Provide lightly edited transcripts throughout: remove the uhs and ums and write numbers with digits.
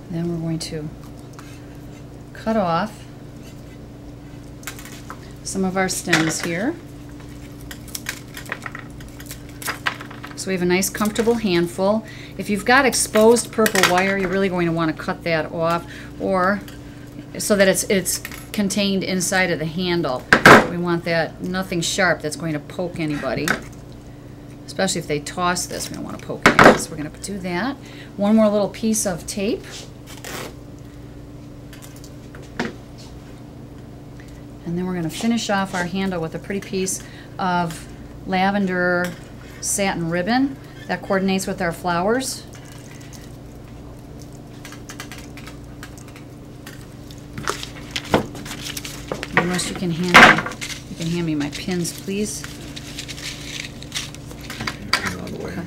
Then we're going to cut off some of our stems here. So we have a nice comfortable handful. If you've got exposed purple wire, you're really going to want to cut that off, or so that it's contained inside of the handle. We want that, nothing sharp that's going to poke anybody, especially if they toss this. We don't want to poke anybody, so we're going to do that. One more little piece of tape. And then we're going to finish off our handle with a pretty piece of lavender satin ribbon that coordinates with our flowers. Unless you can hand me my pins, please. Pin it all the way. Okay.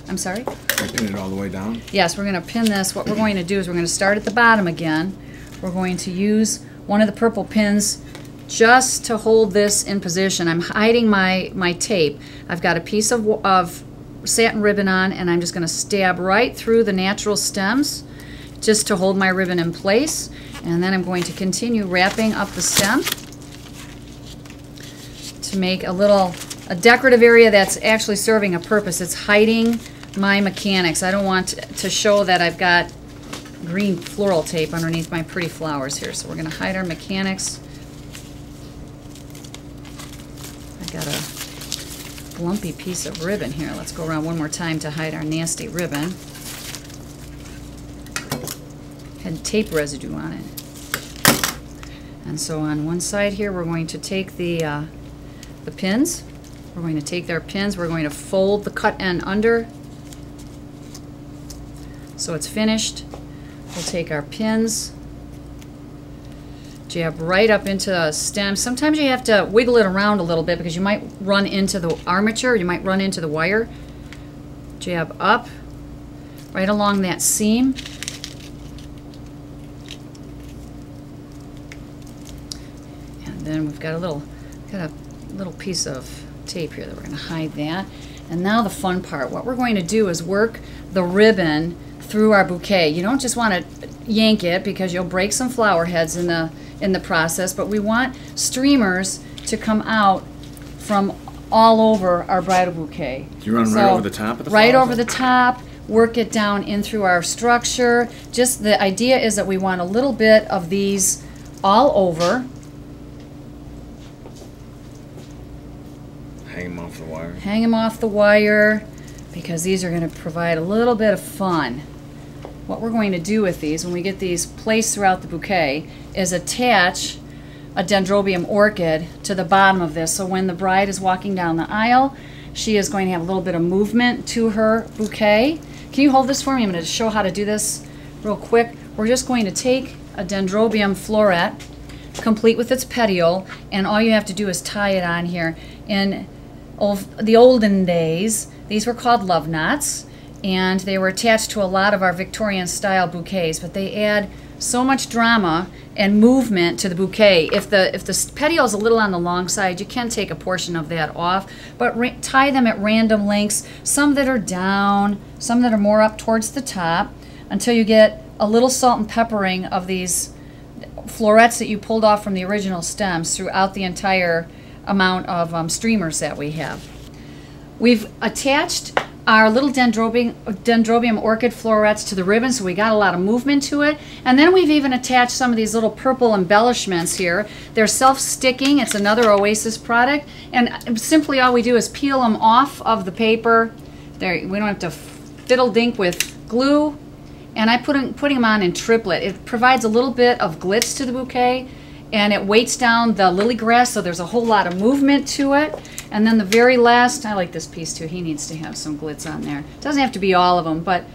I'm sorry? Pin it all the way down? Yes, we're going to pin this. What we're going to do is we're going to start at the bottom again. We're going to use one of the purple pins just to hold this in position. I'm hiding my tape. I've got a piece of satin ribbon on, and I'm just going to stab right through the natural stems just to hold my ribbon in place. And then I'm going to continue wrapping up the stem to make a decorative area that's actually serving a purpose. It's hiding my mechanics. I don't want to show that I've got green floral tape underneath my pretty flowers here. So we're going to hide our mechanics. I got a lumpy piece of ribbon here. Let's go around one more time to hide our nasty ribbon. Had tape residue on it. And so on one side here, we're going to take the pins. We're going to take their pins. We're going to fold the cut end under so it's finished. We'll take our pins, jab right up into the stem. Sometimes you have to wiggle it around a little bit because you might run into the armature, you might run into the wire. Jab up, right along that seam. And then we've got a little piece of tape here that we're going to hide that. And now the fun part. What we're going to do is work the ribbon through our bouquet. You don't just want to yank it because you'll break some flower heads in the process, but we want streamers to come out from all over our bridal bouquet. Do you run right over the top of the flowers? Right over then? the top, work it down in through our structure. Just the idea is that we want a little bit of these all over. Hang them off the wire. Hang them off the wire because these are going to provide a little bit of fun. What we're going to do with these, when we get these placed throughout the bouquet, is attach a dendrobium orchid to the bottom of this. So when the bride is walking down the aisle, she is going to have a little bit of movement to her bouquet. Can you hold this for me? I'm going to show how to do this real quick. We're just going to take a dendrobium floret, complete with its petiole, and all you have to do is tie it on here. In the olden days, these were called love knots, and they were attached to a lot of our Victorian style bouquets, but they add so much drama and movement to the bouquet. If the petiole is a little on the long side, you can take a portion of that off, but tie them at random lengths, some that are down, some that are more up towards the top, until you get a little salt and peppering of these florets that you pulled off from the original stems throughout the entire amount of streamers that we have. We've attached our little dendrobium orchid florets to the ribbon, so we got a lot of movement to it. And then we've even attached some of these little purple embellishments here. They're self-sticking. It's another Oasis product. And simply all we do is peel them off of the paper. There, we don't have to fiddle-dink with glue. And I'm putting them on in triplet. It provides a little bit of glitz to the bouquet, and it weights down the lily grass, so there's a whole lot of movement to it. And then the very last, I like this piece too. He needs to have some glitz on there. It doesn't have to be all of them, but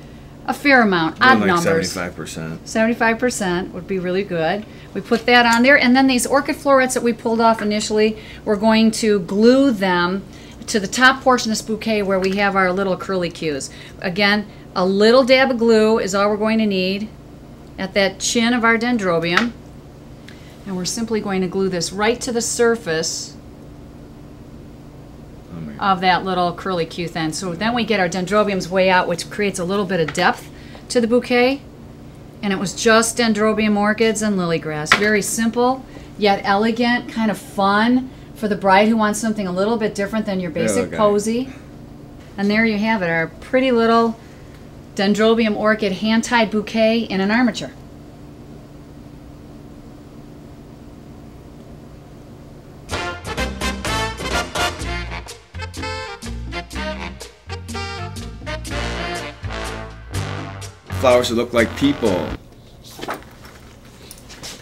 a fair amount. Odd numbers. 75%. 75% would be really good. We put that on there, and then these orchid florets that we pulled off initially, we're going to glue them to the top portion of this bouquet where we have our little curlicues. Again, a little dab of glue is all we're going to need at that chin of our dendrobium. And we're simply going to glue this right to the surface of that little curlicue then. So then we get our dendrobiums way out, which creates a little bit of depth to the bouquet. and it was just dendrobium orchids and lily grass. Very simple, yet elegant, kind of fun for the bride who wants something a little bit different than your basic posy. And there you have it, our pretty little dendrobium orchid hand-tied bouquet in an armature. Flowers that look like people.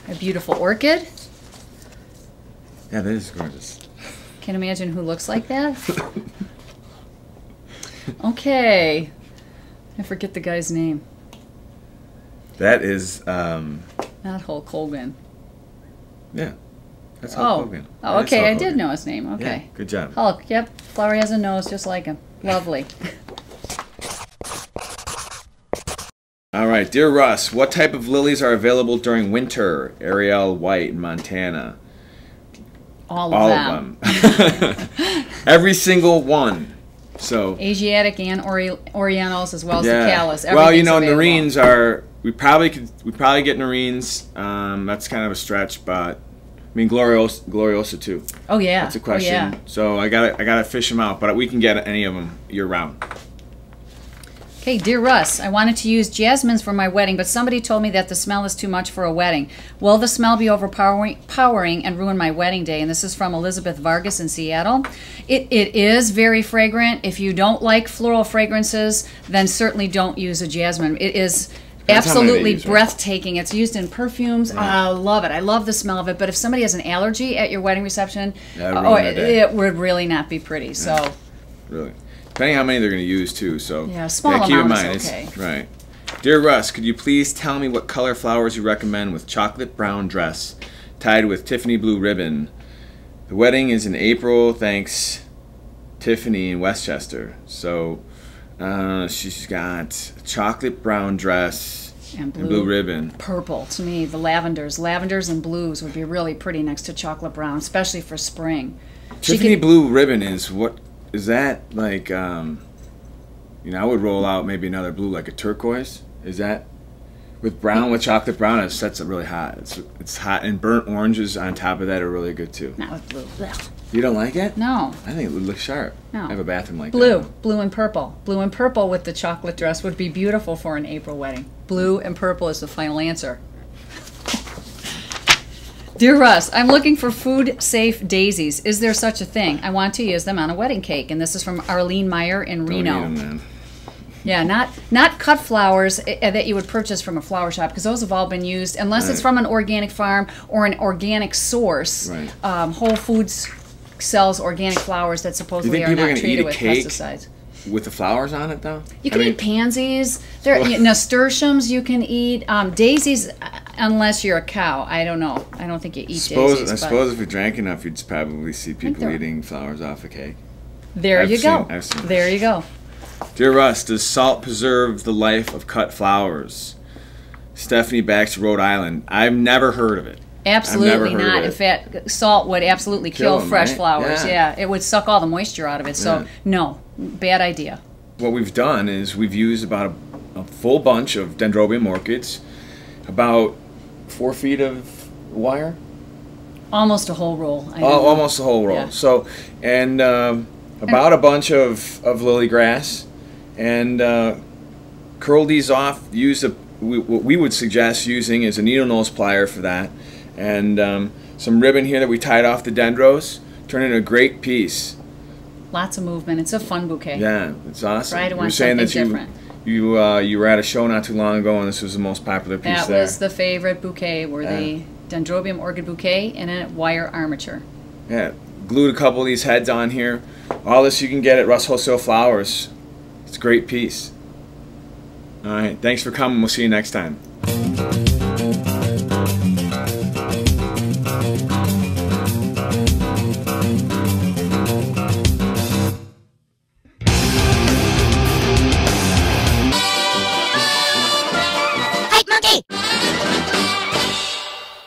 A beautiful orchid. Yeah, that is gorgeous. Can't imagine who looks like that. Okay. I forget the guy's name. That is Not Hulk Hogan. Yeah. That's Hulk Hogan. Oh, okay. I did know his name. Okay. Yeah, good job. Hulk. Yep. Flower has a nose just like him. Lovely. All right, dear Russ, what type of lilies are available during winter? Ariel White in Montana. All of them. Every single one. So Asiatic and Orientals as well as the callus. Well, you know, Nerines are. We probably get Nerines. That's kind of a stretch, but I mean Gloriosa too. Oh yeah. That's a question. Oh, yeah. So I gotta fish them out, but we can get any of them year round. Okay, dear Russ, I wanted to use jasmines for my wedding, but somebody told me that the smell is too much for a wedding. Will the smell be overpowering and ruin my wedding day? And this is from Elizabeth Vargas in Seattle. It is very fragrant. If you don't like floral fragrances, then certainly don't use a jasmine. It is absolutely breathtaking. It's used in perfumes. Right. I love it. I love the smell of it. But if somebody has an allergy at your wedding reception, it would really not be pretty. So, really. Depending on how many they're going to use, too. So yeah, small amount keep in mind. Is okay. Right. Dear Russ, could you please tell me what color flowers you recommend with chocolate brown dress tied with Tiffany blue ribbon? The wedding is in April. Thanks, Tiffany in Westchester. So she's got a chocolate brown dress and blue ribbon. Purple. To me, the lavenders and blues would be really pretty next to chocolate brown, especially for spring. Tiffany blue ribbon is what? Is that like, you know, I would roll out maybe another blue, like a turquoise. Is that with brown, with chocolate brown? It sets it really hot. It's hot, and burnt oranges on top of that are really good too. Not with blue. Blech. You don't like it? No. I think it would look sharp. No. I have a bathroom like that. Blue and purple. Blue and purple with the chocolate dress would be beautiful for an April wedding. Blue and purple is the final answer. Dear Russ, I'm looking for food-safe daisies. Is there such a thing? I want to use them on a wedding cake. And this is from Arlene Meyer in Reno. Don't eat them, man. Yeah, not cut flowers that you would purchase from a flower shop, because those have all been used, unless it's from an organic farm or an organic source. Right. Whole Foods sells organic flowers that supposedly are not treated with pesticides. With the flowers on it, though? You can eat pansies. Nasturtiums you can eat. Daisies, unless you're a cow. I don't know. I don't think you eat daisies. I suppose if you drank enough, you'd probably see people eating flowers off a cake. There you go. There you go. Dear Russ, does salt preserve the life of cut flowers? Stephanie Baxter, Rhode Island. I've never heard of it. Absolutely not. In fact, salt would absolutely kill fresh flowers. Yeah, it would suck all the moisture out of it. So, no, bad idea. What we've done is we've used about a full bunch of dendrobium orchids, about 4 feet of wire. Almost a whole roll. Almost a whole roll. Yeah. So, and about a bunch of lily grass, and curled these off. What we would suggest using is a needle nose plier for that. And some ribbon here that we tied off the dendros. Turned into a great piece. Lots of movement. It's a fun bouquet. Yeah, it's awesome. Right, you were saying that you were at a show not too long ago, and this was the most popular piece there. That was the favorite bouquet, the dendrobium orchid bouquet in a wire armature. Yeah, glued a couple of these heads on here. All this you can get at Russ Wholesale Flowers. It's a great piece. All right, thanks for coming. We'll see you next time.